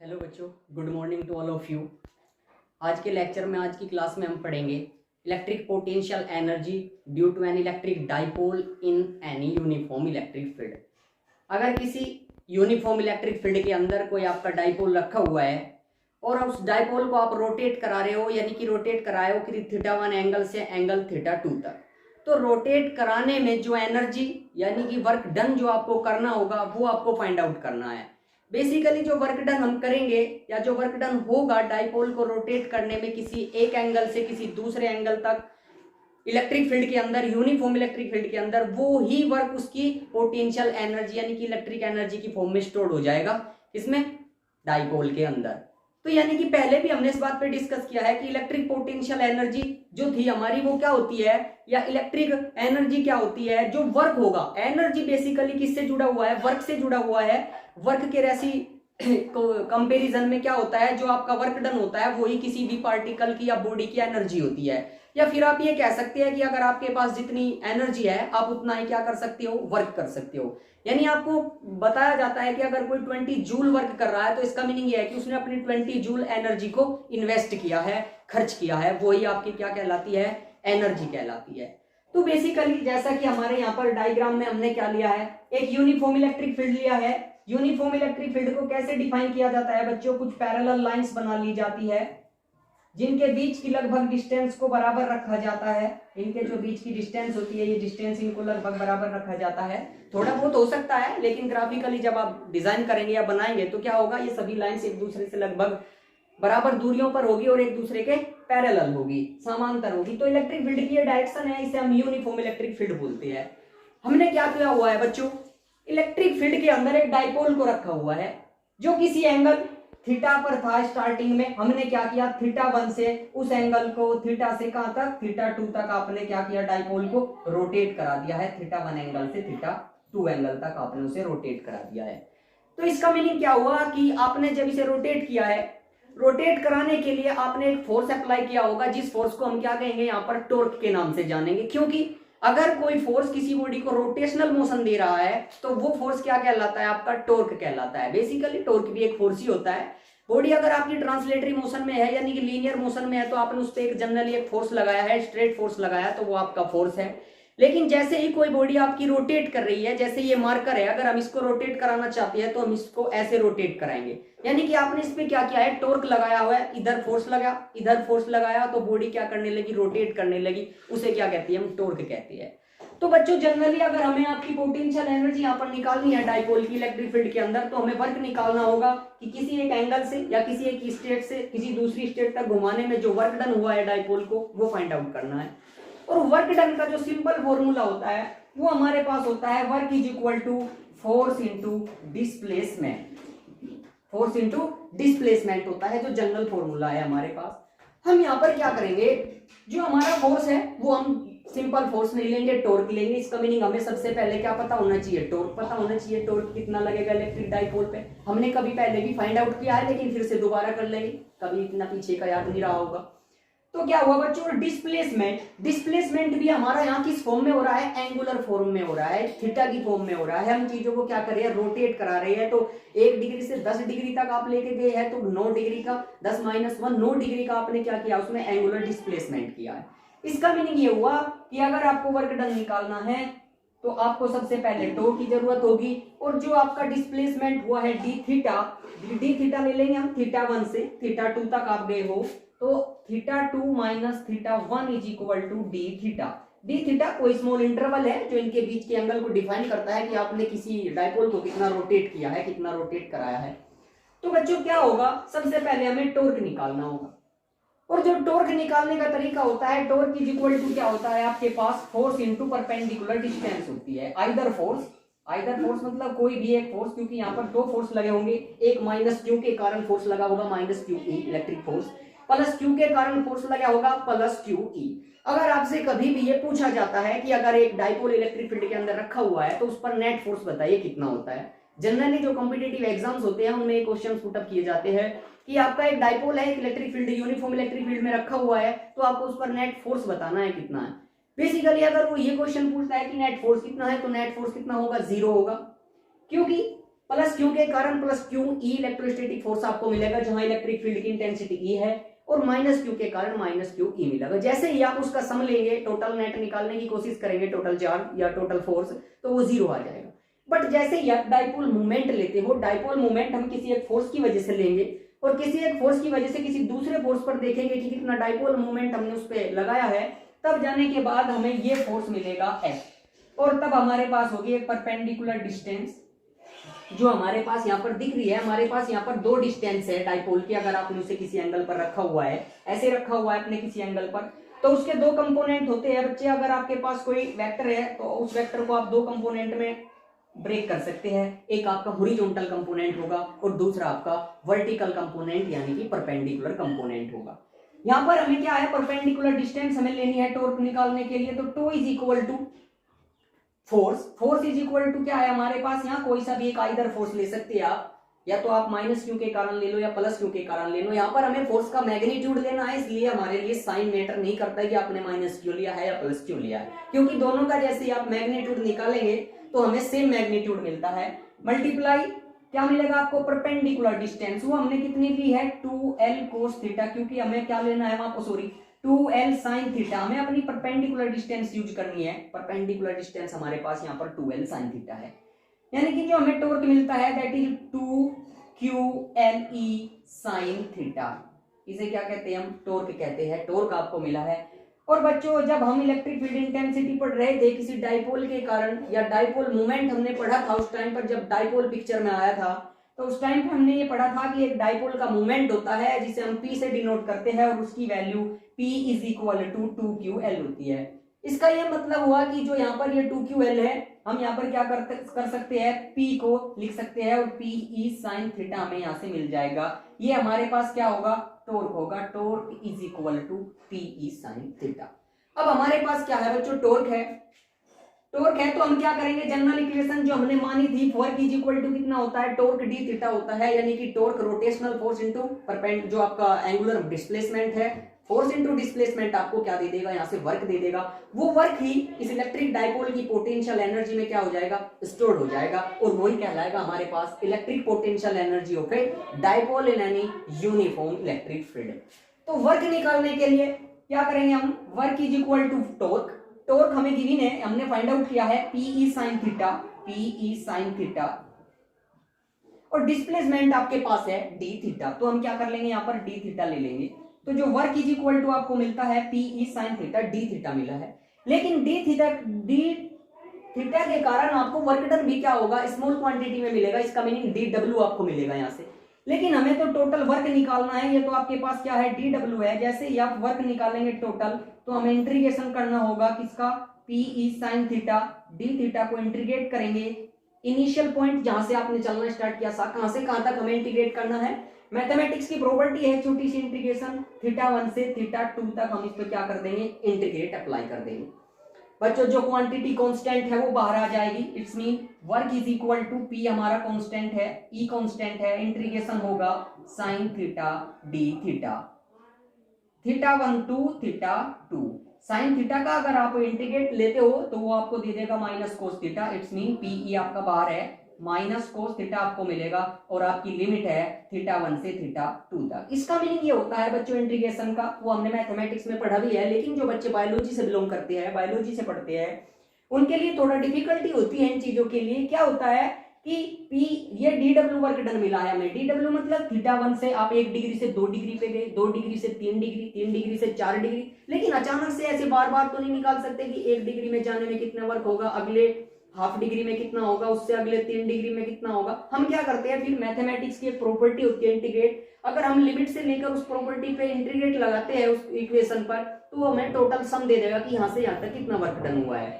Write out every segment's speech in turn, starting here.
Hello बच्चों, good morning to all of you. आज के लेक्चर में, आज की क्लास में हम पढ़ेंगे electric potential energy due to an electric dipole in any uniform electric field. अगर किसी यूनिफॉर्म इलेक्ट्रिक फील्ड के अंदर कोई आपका डाइपोल रखा हुआ है और उस डाइपोल को आप रोटेट करा रहे हो, यानी कि रोटेट कराए हो कि θ1 एंगल से एंगल θ2 तक, तो रोटेट कराने में जो एनर्जी यानी कि वर्क डन जो आपको करना होगा वो आपको फाइंड आउट करना है। बेसिकली जो वर्क डन हम करेंगे या जो वर्क डन होगा डाइपोल को रोटेट करने में किसी एक एंगल से किसी दूसरे एंगल तक इलेक्ट्रिक फील्ड के अंदर, यूनिफॉर्म इलेक्ट्रिक फील्ड के अंदर, वो ही वर्क उसकी पोटेंशियल एनर्जी यानी कि इलेक्ट्रिक एनर्जी की फॉर्म में स्टोर हो जाएगा। इसमें डाइपोल के अंदर। तो यानी कि पहले भी हमने इस बात पे डिस्कस किया है कि इलेक्ट्रिक पोटेंशियल एनर्जी जो थी हमारी वो क्या होती है, या इलेक्ट्रिक एनर्जी क्या होती है, जो वर्क होगा। एनर्जी बेसिकली किससे जुड़ा हुआ है? वर्क से जुड़ा हुआ है। वर्क के रेसी कंपैरिजन में क्या होता है, जो आपका वर्क डन होता है वही किसी भी पार्टिकल की या बॉडी की एनर्जी होती है। या फिर आप ये कह सकते हैं कि अगर आपके पास जितनी एनर्जी है आप उतना ही क्या कर सकते हो, वर्क कर सकते हो। यानी आपको बताया जाता है कि अगर कोई 20 जूल वर्क कर रहा है तो इसका मीनिंग ये है कि उसने अपनी 20 जूल एनर्जी को इन्वेस्ट किया है, खर्च किया है। वही आपकी क्या कहलाती है? एनर्जी कहलाती है। तो बेसिकली जैसा कि हमारे यहाँ पर डायग्राम में हमने क्या लिया है, एक यूनिफॉर्म इलेक्ट्रिक फील्ड लिया है। यूनिफॉर्म इलेक्ट्रिक फील्ड को कैसे डिफाइन किया जाता है बच्चों? कुछ पैरेलल लाइंस बना ली जाती है जिनके बीच की लगभग डिस्टेंस को बराबर रखा जाता है। इनके जो बीच की डिस्टेंस होती है, ये डिस्टेंस इनको लगभग बराबर रखा जाता है। थोड़ा बहुत हो सकता है, लेकिन ग्राफिकली जब आप डिजाइन करेंगे या बनाएंगे तो क्या होगा, ये सभी लाइंस एक दूसरे से लगभग बराबर दूरियों पर होगी और एक दूसरे के पैरेलल होगी, समांतर होगी। तो इलेक्ट्रिक फील्ड की ये डायरेक्शन है, इसे हम यूनिफॉर्म इलेक्ट्रिक फील्ड बोलते हैं। हमने क्या किया हुआ है बच्चों, इलेक्ट्रिक फील्ड के अंदर एक डाइपोल को रखा हुआ है जो किसी एंगल थीटा पर था। स्टार्टिंग में हमने क्या किया, θ1 से उस एंगल को थीटा से कहां तक, θ2 तक आपने क्या किया, डाइपोल को रोटेट करा दिया है। θ1 एंगल से θ2 एंगल तक आपने उसे रोटेट करा दिया है। तो इसका मीनिंग क्या हुआ कि आपने जब इसे रोटेट किया है, रोटेट कराने के लिए आपने एक फोर्स अप्लाई किया होगा, जिस फोर्स को हम क्या कहेंगे यहाँ पर, टॉर्क के नाम से जानेंगे। क्योंकि अगर कोई फोर्स किसी बॉडी को रोटेशनल मोशन दे रहा है तो वो फोर्स क्या कहलाता है, आपका टॉर्क कहलाता है। बेसिकली टॉर्क भी एक फोर्स ही होता है। बॉडी अगर आपकी ट्रांसलेटरी मोशन में है यानी कि लीनियर मोशन में है तो आपने उस पर एक जनरली एक फोर्स लगाया है, स्ट्रेट फोर्स लगाया, तो वो आपका फोर्स है। लेकिन जैसे ही कोई बॉडी आपकी रोटेट कर रही है, जैसे ये मार्कर है, अगर हम इसको रोटेट कराना चाहते हैं तो हम इसको ऐसे रोटेट कराएंगे। यानी कि आपने इस पे क्या किया है, टॉर्क लगाया हुआ है, इधर फोर्स लगा, इधर फोर्स लगाया, तो बॉडी क्या करने लगी, रोटेट करने लगी। उसे क्या कहती है, हम टॉर्क कहते हैं। तो बच्चों जनरली अगर हमें आपकी पोटेंशियल एनर्जी यहाँ पर निकालनी है डाइपोल की इलेक्ट्रिक फील्ड के अंदर, तो हमें वर्क निकालना होगा कि किसी एक एंगल से या किसी एक स्टेट से किसी दूसरी स्टेट तक घुमाने में जो वर्क डन हुआ है डाइपोल को, वो फाइंड आउट करना है। और वर्क डन का जो सिंपल फॉर्मूला होता है वो हमारे पास होता है, work is equal to force into displacement. Force into displacement होता है जो जनरल फॉर्मूला है हमारे पास। हम यहाँ पर क्या करेंगे, जो हमारा फोर्स है वो हम सिंपल फोर्स नहीं लेंगे, टॉर्क लेंगे। इसका मीनिंग हमें सबसे पहले क्या पता होना चाहिए, टॉर्क पता होना चाहिए। टॉर्क कितना लगेगा इलेक्ट्रिक डाइपोल पे, हमने कभी पहले भी फाइंड आउट किया है, लेकिन फिर से दोबारा कर लेंगे, कभी इतना पीछे का याद नहीं रहा होगा। तो क्या हुआ बच्चों, डिस्प्लेसमेंट। डिस्प्लेसमेंट भी हमारा यहाँ किस फॉर्म में हो रहा है, एंगुलर फॉर्म में हो रहा है, थीटा की फॉर्म में हो रहा है। हम चीजों को क्या कर रहे हैं, रोटेट करा रहे हैं। तो 1 डिग्री से 10 डिग्री तक आप लेके गए हैं, तो 9 डिग्री का 10 - 1 9 डिग्री का आपने क्या किया, उसमें एंगुलर डिस्प्लेसमेंट किया है। इसका मीनिंग ये हुआ कि अगर आपको वर्क डन निकालना है तो आपको सबसे पहले टॉर्क की जरूरत होगी, और जो आपका डिस्प्लेसमेंट हुआ है डी थीटा ले लेंगे हम। θ1 से θ2 तक आप गए हो, तो θ2 - θ1 is equal to d theta. D theta कोई स्मॉल इंटरवल है जो इनके बीच के एंगल को डिफाइन करता है कि आपने किसी डाइपोल को कितना रोटेट किया है, कितना रोटेट कराया है। तो बच्चों क्या होगा, सबसे पहले हमें टॉर्क निकालना होगा। और जो टॉर्क निकालने का तरीका होता है, टॉर्क इज इक्वल टू क्या होता है आपके पास, फोर्स इनटू परपेंडिकुलर डिस्टेंस होती है। आइदर फोर्स मतलब कोई भी एक फोर्स, क्योंकि यहाँ पर 2 फोर्स लगे होंगे, एक -q के कारण फोर्स लगा होगा -QE electric force, plus q के कारण फोर्स लगा होगा +QE। अगर आपसे कभी भी ये पूछा जाता है कि अगर एक डाइपोल इलेक्ट्रिक फील्ड के अंदर रखा हुआ है तो उस पर नेट फोर्स बताइए कितना होता है। जनरली जो कॉम्पिटिटिव एग्जाम्स होते हैं उनमें क्वेश्चन पुटअप किए जाते हैं कि आपका एक डाइपोल है, एक electric field, uniform electric field में रखा हुआ है, तो आपको उस पर नेट फोर्स बताना है कितना है। बेसिकली अगर वो ये क्वेश्चन पूछता है कि नेट फोर्स कितना है, तो नेट फोर्स कितना होगा, 0 होगा। क्योंकि प्लस क्यू के कारण plus Q E electrostatic force आपको मिलेगा जहां इलेक्ट्रिक फील्ड की इंटेंसिटी ई है, और माइनस क्यू के कारण माइनस क्यू ई मिलेगा। जैसे ही आप उसका सम लेंगे, टोटल नेट निकालने की कोशिश करेंगे, टोटल चार्ज या टोटल फोर्स, तो वो जीरो आ जाएगा। बट जैसे ही आप डाइपोल मूवमेंट लेते हो, डाइपोल मूवमेंट हम किसी एक फोर्स की वजह से लेंगे और किसी एक फोर्स की वजह से किसी दूसरे फोर्स पर देखेंगे कि कितना डाइपोल मूवमेंट हमने उस पर लगाया है, तब जाने के बाद हमें ये फोर्स मिलेगा एफ, और तब हमारे पास होगी एक परपेंडिकुलर डिस्टेंस जो हमारे पास यहाँ पर दिख रही है। हमारे पास यहाँ पर दो डिस्टेंस है डाइपोल की, अगर आपने उसे किसी एंगल पर रखा हुआ है, ऐसे रखा हुआ है अपने किसी एंगल पर, तो उसके दो कंपोनेंट होते हैं बच्चे। अगर आपके पास कोई वेक्टर है तो उस वेक्टर को आप दो कंपोनेंट में ब्रेक कर सकते हैं। एक आपका हॉरिजॉन्टल कंपोनेंट होगा और दूसरा आपका वर्टिकल कंपोनेंट यानी कि परपेंडिकुलर कंपोनेंट होगा। यहाँ पर हमें क्या है, परपेंडिकुलर डिस्टेंस हमें लेनी है टॉर्क निकालने के लिए, तो टो is equal to force, force is equal to क्या है हमारे पास, यहाँ कोई सा भी एक आइदर फोर्स ले सकते हैं आप, या तो आप माइनस क्यू के कारण ले लो या प्लस क्यू के कारण ले लो। यहाँ पर हमें फोर्स का मैग्नीट्यूड लेना है, इसलिए हमारे लिए साइन मैटर नहीं करता है कि आपने माइनस क्यू लिया है या प्लस क्यू लिया है, क्योंकि दोनों का जैसे आप मैग्नीट्यूड निकालेंगे तो हमें सेम मैग्नीट्यूड मिलता है। मल्टीप्लाई क्या मिलेगा आपको, परपेंडिकुलर डिस्टेंस, वो हमने कितनी ली है 2l cos थीटा, क्योंकि हमें क्या लेना है वहां पर, सॉरी 2l sin थीटा, हमें अपनी परपेंडिकुलर डिस्टेंस यूज करनी है। परपेंडिकुलर डिस्टेंस हमारे पास यहाँ पर 2l sin थीटा है, यानी कि जो हमें टॉर्क मिलता है that is 2qle sin theta. इसे क्या कहते हैं, हम टॉर्क कहते हैं, टॉर्क आपको मिला है। और बच्चों जब हम इलेक्ट्रिक फील्ड इंटेंसिटी पढ़ रहे थे किसी डाइपोल के कारण, या डाइपोल मूवमेंट हमने पढ़ा था उस टाइम पर, जब डाइपोल पिक्चर में आया था, तो उस टाइम पे हमने ये पढ़ा था कि एक डाइपोल का मूवमेंट होता है जिसे हम P से डिनोट करते हैं, और उसकी value P is equal to 2ql होती है। इसका ये मतलब हुआ कि जो यहाँ पर ये 2ql है, हम यहाँ पर क्या कर सकते हैं, P को लिख सकते हैं, और P e sin थीटा हमें यहाँ से मिल जाएगा। ये हमारे पास क्या होगा, टॉर्क होगा, torque is equal to P e sin theta. अब हमारे पास क्या है बच्चों, टॉर्क है। टॉर्क है तो हम क्या करेंगे, जनरल इक्वेशन जो हमने मानी थी, वर्क इज इक्वल टू कितना होता है, टॉर्क डी थीटा होता है, यानी कि टॉर्क रोटेशनल फोर्स इनटू परपेंड जो आपका एंगुलर डिस्प्लेसमेंट है, फोर्स इनटू डिस्प्लेसमेंट आपको क्या दे देगा, यहाँ से वर्क दे देगा। वो वर्क ही इस इलेक्ट्रिक डाइपोल की पोटेंशियल एनर्जी में क्या हो जाएगा, स्टोर हो जाएगा, और वही कहलाएगा हमारे पास electric potential energy of a dipole in any uniform electric field. तो वर्क निकालने के लिए क्या करेंगे हम, work is equal to torque, torque हमें गिवन है, हमने फाइंड आउट किया है P e sin theta, P e sin theta, और डिस्प्लेसमेंट आपके पास है d थीटा, तो हम क्या कर लेंगे, यहाँ पर d थीटा ले लेंगे। तो जो वर्क इज इक्वल टू आपको मिलता है P e sin theta, d theta मिला है, लेकिन d थीटा के कारण आपको वर्क डन भी क्या होगा, स्मॉल क्वांटिटी में मिलेगा, इसका मीनिंग dw आपको मिलेगा यहाँ से। लेकिन हमें तो टोटल वर्क निकालना है, ये तो आपके पास क्या है, dw है। जैसे ही आप वर्क निकालेंगे टोटल, तो हमें इंटीग्रेशन करना होगा किसका, P e sin theta, d theta को इंटीग्रेट करेंगे। इनिशियल पॉइंट जहां से आपने चलना स्टार्ट किया, कहां से कहां तक हमें इंटीग्रेट करना है, मैथमेटिक्स की प्रॉपर्टी है छोटी सी इंटीग्रेशन, थीटा 1 से थीटा 2 तक हम इस पे क्या कर देंगे, इंटीग्रेट अप्लाई कर देंगे। बच्चों जो क्वांटिटी कांस्टेंट है वो बाहर आ जाएगी, it's mean work is equal to P हमारा कांस्टेंट है, E कांस्टेंट है, इंटीग्रेशन होगा sin theta d theta, theta 1 to theta 2। Sine theta का अगर आप इंटीग्रेट लेते हो तो वो आपको दे देगा minus cos theta, it's mean P E आपका बाहर है, माइनस कोस थीटा आपको मिलेगा, और आपकी लिमिट है थीटा 1 से थीटा 2 तक। इसका मीनिंग ये होता है बच्चों इंटीग्रेशन का, वो हमने मैथमेटिक्स में पढ़ा भी है, लेकिन जो बच्चे बायोलॉजी से बिलोंग करते हैं, बायोलॉजी से पढ़ते हैं, उनके लिए थोड़ा डिफिकल्टी होती है इन चीजों के लिए। क्या होता है कि P ये dw वर्क डन मिला है हमें, dw मतलब थीटा 1 से आप 1 डिग्री से 2 डिग्री पे गए, 2 डिग्री से 3 डिग्री, 3 डिग्री से 4 डिग्री, लेकिन अचानक से ऐसे बार बार तो नहीं निकाल सकते कि 1 डिग्री में जाने में कितना वर्क होगा, अगले हाफ डिग्री में कितना होगा, उससे अगले 3 डिग्री में कितना होगा। हम क्या करते हैं फिर, मैथमेटिक्स की एक प्रॉपर्टी होती है इंटीग्रेट, अगर हम लिमिट से लेकर उस प्रॉपर्टी पे इंटीग्रेट लगाते हैं उस इक्वेशन पर, तो हमें टोटल सम दे देगा कि यहाँ से यहाँ तक कितना वर्क डन हुआ है।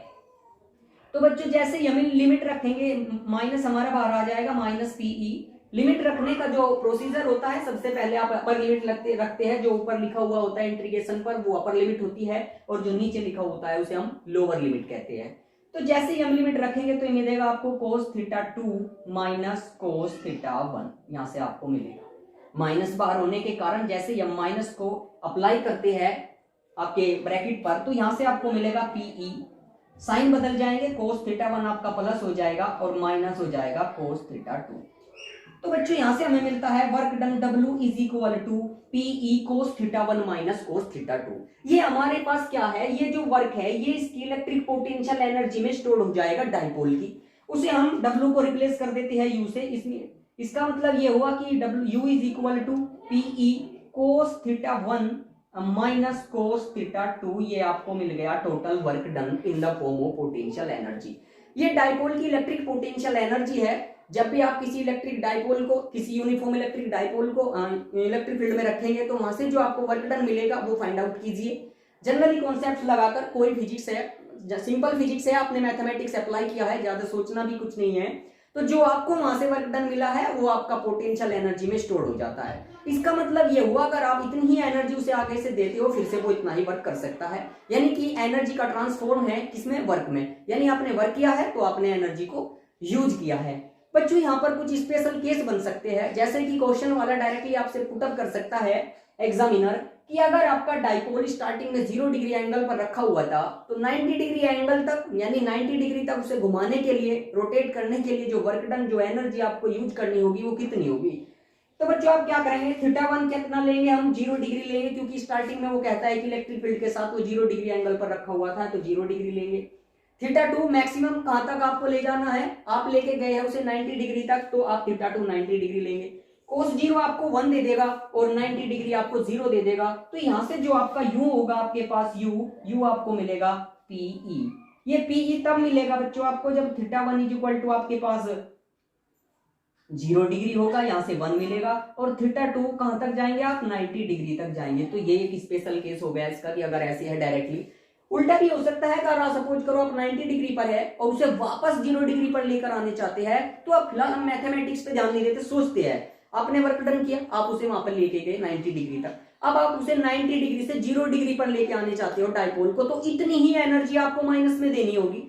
तो बच्चों जैसे ही हम लिमिट रखेंगे, माइनस हमारा बाहर आ जाएगा, माइनस PE। लिमिट रखने का जो प्रोसीजर होता है, सबसे पहले आप अपर लिमिट रखते हैं, जो ऊपर लिखा हुआ होता है इंटीग्रेशन पर वो अपर लिमिट होती है, और जो नीचे लिखा होता है उसे हम लोअर लिमिट कहते हैं। तो जैसे ही हम लिमिट रखेंगे तो ये मिलेगा आपको cos theta 2 minus cos theta 1, यहाँ से आपको मिलेगा। माइनस बाहर होने के कारण जैसे ही हम माइनस को अप्लाई करते हैं आपके ब्रैकेट पर, तो यहाँ से आपको मिलेगा PE साइन बदल जाएंगे, cos थीटा 1 आपका प्लस हो जाएगा और माइनस हो जाएगा cos थीटा 2। तो बच्चों यहां से हमें मिलता है work done W is equal to PE cos theta 1 minus cos theta 2। ये हमारे पास क्या है, ये जो वर्क है ये इसकी इलेक्ट्रिक पोटेंशियल एनर्जी में स्टोर हो जाएगा डाइपोल की, उसे हम W को रिप्लेस कर देते हैं U से। इसमें इसका मतलब ये हुआ कि U is equal to PE cos theta 1 minus cos theta 2। ये आपको मिल गया total work done in the form of potential energy. ये डाइपोल की इलेक्ट्रिक पोटेंशियल एनर्जी है। जब भी आप किसी इलेक्ट्रिक डाइपोल को, किसी यूनिफॉर्म इलेक्ट्रिक डाइपोल को इलेक्ट्रिक फील्ड में रखेंगे तो वहां से जो आपको वर्क डन मिलेगा वो फाइंड आउट कीजिए। जनरली कॉन्सेप्ट लगाकर, कोई फिजिक्स है, सिंपल फिजिक्स है, आपने मैथमेटिक्स अप्लाई किया है, ज्यादा सोचना भी कुछ नहीं है, तो जो आपको वहां से वर्क डन मिला है वो आपका पोटेंशियल एनर्जी में स्टोर हो जाता है। इसका मतलब ये हुआ अगर आप इतनी ही एनर्जी उसे आगे से देते हो फिर से वो इतना ही वर्क कर सकता है, यानी कि एनर्जी का ट्रांसफॉर्म है किसमें, वर्क में, यानी आपने वर्क किया है तो आपने एनर्जी को यूज किया है। बच्चों यहाँ पर कुछ स्पेशल केस बन सकते हैं, जैसे कि क्वेश्चन वाला डायरेक्टली आपसे पुट अप कर सकता है एग्जामिनर कि अगर आपका डाइपोल स्टार्टिंग में 0 डिग्री एंगल पर रखा हुआ था तो 90 डिग्री एंगल तक, यानी 90 डिग्री तक उसे घुमाने के लिए, रोटेट करने के लिए जो वर्क डन, जो एनर्जी आपको यूज करनी होगी वो कितनी होगी। तो बच्चों आप क्या करेंगे, थीटा 1 कितना लेंगे, हम 0 डिग्री लेंगे, क्योंकि स्टार्टिंग में वो कहता है कि इलेक्ट्रिक फील्ड के साथ वो 0 डिग्री एंगल पर रखा हुआ था तो 0 डिग्री लेंगे। थीटा 2 मैक्सिमम कहां तक आपको ले जाना है, आप लेके गए हैं उसे 90 डिग्री तक, तो आप थीटा 2 90 डिग्री लेंगे। cos 0 आपको 1 दे देगा और 90 डिग्री आपको 0 दे देगा, तो यहां से जो आपका u होगा आपके पास u आपको मिलेगा PE। ये PE तब मिलेगा बच्चों आपको जब थीटा 1 इज इक्वल टू आपके पास 0 डिग्री होगा, यहां से 1 मिलेगा, और थीटा 2 कहां तक जाएंगे आप, 90 डिग्री तक जाएंगे। तो ये एक स्पेशल केस हो गया इसका कि अगर ऐसे है डायरेक्टली। उल्टा भी हो सकता है, अगर आप सपोज करो आप 90 डिग्री पर है और उसे वापस 0 डिग्री पर लेकर आने चाहते हैं, तो आप फिलहाल हम मैथमेटिक्स पे ध्यान नहीं देते, सोचते हैं आपने वर्क डन किया, आप उसे वहां पर लेके गए 90 डिग्री तक, अब आप उसे 90 डिग्री से 0 डिग्री पर लेके आने चाहते हो डाइपोल को, तो इतनी ही एनर्जी आपको माइनस में देनी होगी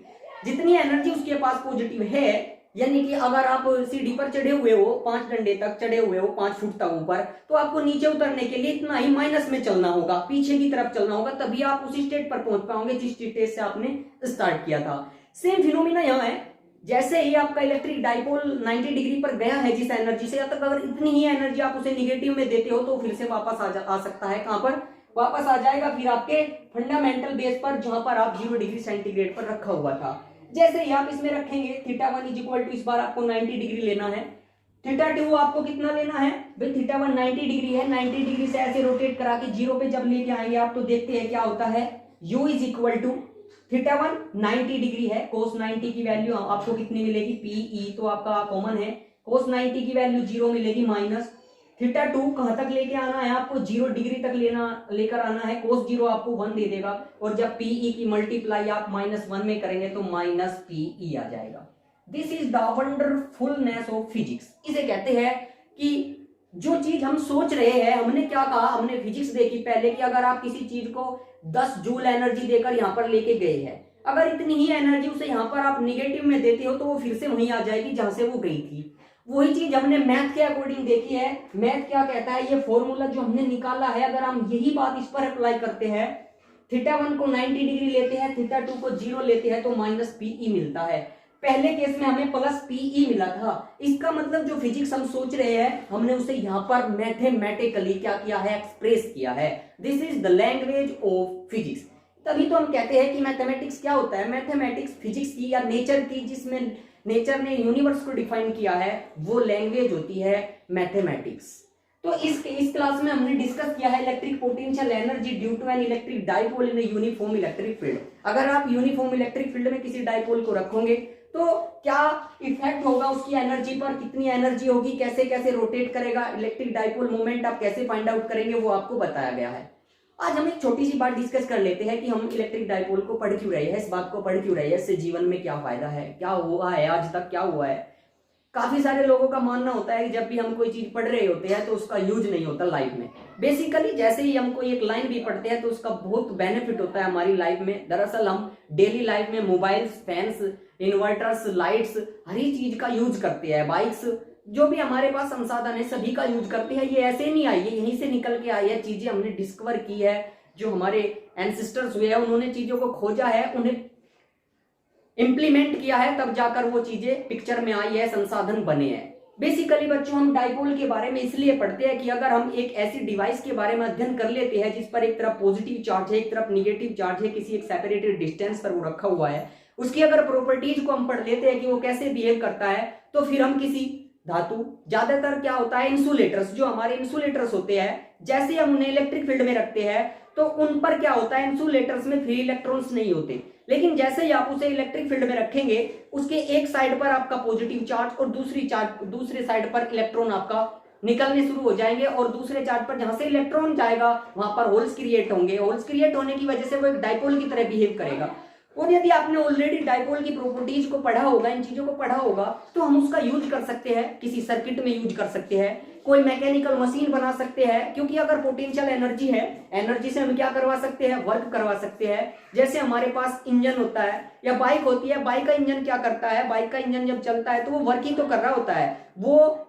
जितनी एनर्जी उसके पास पॉजिटिव है। यानी कि अगर आप सीढ़ी पर चढ़े हुए हो, 5 डंडे तक चढ़े हुए हो, 5 फुट तक ऊपर, तो आपको नीचे उतरने के लिए इतना ही माइनस में चलना होगा, पीछे की तरफ चलना होगा, तभी आप उसी स्टेट पर पहुंच पाओगे जिस स्टेट से आपने स्टार्ट किया था। सेम फिनोमिना यहाँ है, जैसे ही आपका इलेक्ट्रिक डाइपोल 90 डिग्री पर गया है जिस एनर्जी से, तक अगर इतनी ही एनर्जी आप उसे निगेटिव में देते हो तो फिर से वापस आ सकता है, कहां पर वापस आ जाएगा, फिर आपके फंडामेंटल बेस पर जहां पर आप 0 डिग्री सेंटीग्रेड पर रखा हुआ था। जैसे ही आप इसमें रखेंगे थीटा 1 इज इक्वल टू, इस बार आपको 90 डिग्री लेना है, थीटा 2 आपको कितना लेना है भाई, थीटा 1 90 डिग्री है, 90 डिग्री से ऐसे रोटेट करा के 0 पे जब लेके आएंगे आप, तो देखते हैं क्या होता है, u is equal to theta 1 90 degree है, cos 90 की वैल्यू आपको कितनी मिलेगी, PE तो आपका कॉमन है, cos 90 की वैल्यू 0 मिलेगी माइनस, थीटा 2 कहां तक लेके आना है आपको, 0 डिग्री तक लेकर आना है, cos 0 आपको 1 दे देगा, और जब PE की मल्टीप्लाई आप -1 में करेंगे तो माइनस PE आ जाएगा। This is the wonderfulness of physics. इसे कहते हैं कि जो चीज हम सोच रहे हैं, हमने क्या कहा, हमने फिजिक्स देखी पहले कि अगर आप किसी चीज को 10 जूल एनर्जी देकर यहाँ पर लेके गए हैं, अगर इतनी ही एनर्जी उसे यहाँ पर आप निगेटिव में देते हो तो वो फिर से वहीं आ जाएगी जहां से वो गई थी। वही चीज हमने मैथ के अकॉर्डिंग देखी है। मैथ क्या कहता है, ये फॉर्मूला जो हमने निकाला है, अगर हम यही बात इस पर अप्लाई करते हैं, थीटा 1 को 90 डिग्री लेते हैं, थीटा 2 को 0 लेते हैं, तो माइनस PE मिलता है। पहले केस में हमें प्लस PE मिला था। इसका मतलब जो फिजिक्स हम सोच रहे हैं, हमने उसे यहाँ पर मैथमेटिकली क्या किया है, एक्सप्रेस किया है। This is the language of physics. तभी तो हम कहते हैं कि मैथमेटिक्स क्या होता है, मैथमेटिक्स फिजिक्स की या नेचर की, जिसमें नेचर ने यूनिवर्स को डिफाइन किया है, वो लैंग्वेज होती है मैथमेटिक्स। तो इस क्लास में हमने डिस्कस किया है electric potential energy due to an electric dipole in uniform electric field. अगर आप यूनिफॉर्म इलेक्ट्रिक फील्ड में किसी डाइपोल को रखोगे तो क्या इफेक्ट होगा उसकी एनर्जी पर, कितनी एनर्जी होगी, कैसे कैसे रोटेट करेगा इलेक्ट्रिक डाइपोल मोमेंट, आप कैसे फाइंड आउट करेंगे, वो आपको बताया गया है। आज हम एक छोटी सी बात डिस्कस कर लेते हैं कि हम इलेक्ट्रिक डाइपोल को पढ़ क्यों रहे हैं, इस बात को पढ़ क्यों रहे हैं, इससे जीवन में क्या फायदा है, क्या हुआ है आज तक, क्या हुआ है। काफी सारे लोगों का मानना होता है कि जब भी हम कोई चीज पढ़ रहे होते हैं तो उसका यूज नहीं होता लाइफ में। बेसिकली जैसे ही हम कोई एक लाइन भी पढ़ते हैं तो उसका बहुत बेनिफिट होता है हमारी लाइफ में। दरअसल हम डेली लाइफ में मोबाइल्स, फैंस, इन्वर्टर्स, लाइट्स, हर ही चीज का यूज करते हैं, बाइक्स, जो भी हमारे पास संसाधन है सभी का यूज करते हैं। ये ऐसे नहीं आई है, यहीं से निकल के आई है, चीजें हमने डिस्कवर की है, जो हमारे एंसेस्टर्स हुए हैं उन्होंने चीजों को खोजा है, उन्हें इम्प्लीमेंट किया है, तब जाकर वो चीजें पिक्चर में आई है, संसाधन बने हैं। बेसिकली बच्चों हम डाइपोल के बारे में इसलिए पढ़ते हैं कि अगर हम एक ऐसी डिवाइस के बारे में अध्ययन कर लेते हैं जिस पर एक तरफ पॉजिटिव चार्ज है, एक तरफ निगेटिव चार्ज है, किसी एक सेपरेटेड डिस्टेंस पर वो रखा हुआ है, उसकी अगर प्रॉपर्टीज को हम पढ़ लेते हैं कि वो कैसे बिहेव करता है, तो फिर हम किसी धातु, ज्यादातर क्या होता है इंसुलेटर्स, जो हमारे इंसुलेटर्स होते हैं, जैसे हम उन्हें इलेक्ट्रिक फील्ड में रखते हैं तो उन पर क्या होता है, इंसुलेटर्स में फ्री इलेक्ट्रॉन्स नहीं होते, लेकिन जैसे ही आप उसे इलेक्ट्रिक फील्ड में रखेंगे उसके एक साइड पर आपका पॉजिटिव चार्ज और दूसरे साइड पर इलेक्ट्रॉन आपका निकलने शुरू हो जाएंगे, और दूसरे चार्ज पर जहां से इलेक्ट्रॉन जाएगा वहां पर होल्स क्रिएट होंगे। होल्स क्रिएट होने की वजह से वो एक डाइपोल की तरह बिहेव करेगा। और यदि आपने ऑलरेडी डाइपोल की प्रॉपर्टीज को पढ़ा होगा, इन चीजों को पढ़ा होगा, तो हम उसका यूज कर सकते हैं, किसी सर्किट में यूज कर सकते हैं, कोई मैकेनिकल मशीन बना सकते हैं, क्योंकि अगर पोटेंशियल एनर्जी है, एनर्जी से हम क्या करवा सकते हैं, वर्क करवा सकते हैं। जैसे हमारे पास इंजन होता है या बाइक होती है, बाइक का इंजन क्या करता है, बाइक का इंजन जब चलता है तो वो वर्क ही तो कर रहा होता है। वो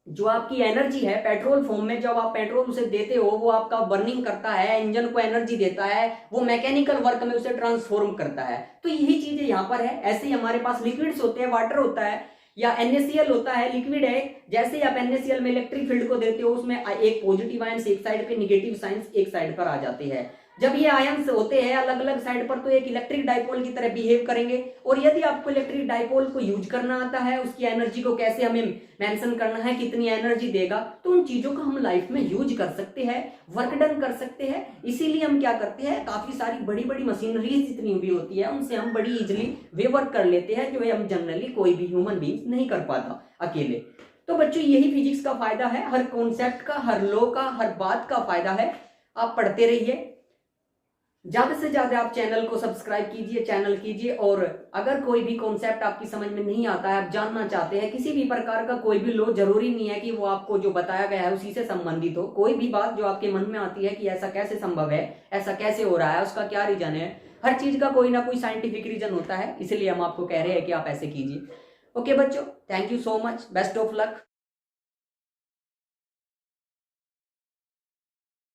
जो आपकी एनर्जी है पेट्रोल फॉर्म में, जब आप पेट्रोल उसे देते हो वो आपका बर्निंग करता है, इंजन को एनर्जी देता है, वो मैकेनिकल वर्क में उसे ट्रांसफॉर्म करता है। तो यही चीजें यहाँ पर है। ऐसे ही हमारे पास लिक्विड्स होते हैं, वाटर होता है या NaCl होता है, लिक्विड है। जैसे ही आप NaCl में इलेक्ट्रिक फील्ड को देते हो उसमें एक पॉजिटिव आयंस एक साइड पे, निगेटिव साइंस एक साइड पर आ जाते हैं। जब ये आयंस होते हैं अलग अलग साइड पर तो एक इलेक्ट्रिक डाइपोल की तरह बिहेव करेंगे। और यदि आपको इलेक्ट्रिक डाइपोल को यूज करना आता है, उसकी एनर्जी को कैसे हमें मेंशन करना है, कितनी एनर्जी देगा, तो उन चीजों को हम लाइफ में यूज कर सकते हैं, वर्क डन कर सकते हैं। इसीलिए हम क्या करते हैं, काफी सारी बड़ी बड़ी मशीनरीज जितनी भी होती है उनसे हम बड़ी इजिली वे वर्क कर लेते हैं, जो हम जनरली कोई भी ह्यूमन बीइंग नहीं कर पाता अकेले। तो बच्चों यही फिजिक्स का फायदा है, हर कॉन्सेप्ट का, हर लॉ का, हर बात का फायदा है। आप पढ़ते रहिए, ज्यादा से ज्यादा आप चैनल को सब्सक्राइब कीजिए, चैनल कीजिए। और अगर कोई भी कॉन्सेप्ट आपकी समझ में नहीं आता है, आप जानना चाहते हैं किसी भी प्रकार का कोई भी लॉ, जरूरी नहीं है कि वो आपको जो बताया गया है उसी से संबंधित हो, कोई भी बात जो आपके मन में आती है कि ऐसा कैसे संभव है, ऐसा कैसे हो रहा है, उसका क्या रीजन है, हर चीज का कोई ना कोई साइंटिफिक रीजन होता है, इसलिए हम आपको कह रहे हैं कि आप ऐसे कीजिए। ओके बच्चों, thank you so much, best of luck.